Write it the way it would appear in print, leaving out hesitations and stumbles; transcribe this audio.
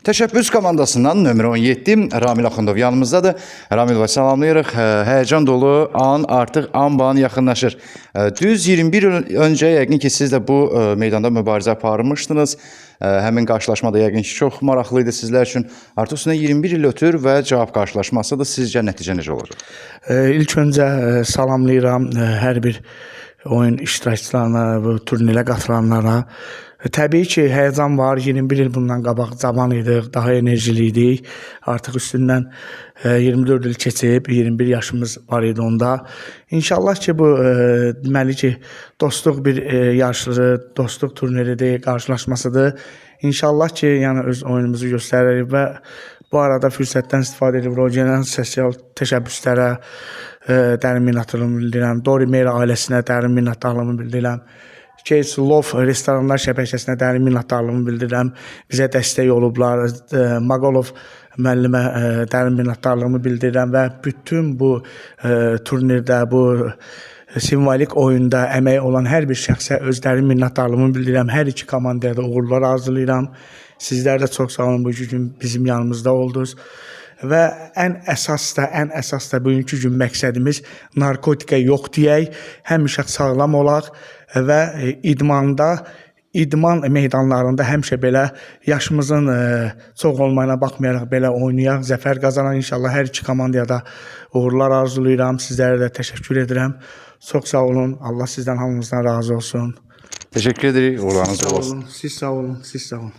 Təşəbbüs komandasından nömrə 17 Ramil Axundov yanımızdadır. Ramil bəy salamlayırıq. Həyəcan dolu an artıq Amban yaxınlaşır. Düz 21 il öncə yəqin ki siz də bu meydanda mübarizə aparmışdınız. Həmin qarşılaşmada yəqin ki çox maraqlı idi sizlər üçün. Artıq üstündən 21 il ötür və cavab qarşılaşmasıdır. Sizcə nəticə necə olacaq? İlk öncə salamlayıram hər bir oyun iştirakçılarına, bu turnirə qatılanlara. Təbii ki, həyəcan var. 21 il bundan qabaq cavan idik, daha enerjili idik. Artıq üstündən 24 il keçib, 21 yaşımız var idi onda. İnşallah ki, bu deməli ki, dostluq bir yarışıdır, dostluq turniridir, qarşılaşmasıdır. İnşallah ki, yəni öz oyunumuzu göstəririk və bu arada fürsətdən istifadə edib Rogerin sosial təşəbbüslərə dərin minnətdarlığımı bildirirəm. Dori Meyra ailəsinə dərin minnətdarlığımı bildirirəm. Case Love restoranlar şəbəkəsinə dərin minnətdarlığımı bildirirəm. Bizə dəstək olublar. Maqolov müəllimə dərin minnətdarlığımı bildirirəm və bütün bu turnirdə, bu simvolik oyunda əməyi olan hər bir şəxsə öz dərin minnətdarlığımı bildirirəm. Hər iki komandaya da uğurlar arzulayıram. Sizlər də çox sağ olun, bu gün bizim yanımızda oldunuz. Və ən əsas da bugünkü gün məqsədimiz narkotikə yox deyək, həmişə sağlam olaq və idman meydanlarında həmişə belə yaşımızın çox olmayına baxmayaraq belə oynayaq, zəfər qazanaq. İnşallah hər iki komandaya da uğurlar arzulayıram. Sizlərə də təşəkkür edirəm. Çox sağ olun. Allah sizdən hamımızdan razı olsun. Təşəkkür edirik. Uğurlarınız Sağ olsun. olun. Siz sağ olun. Siz sağ olun.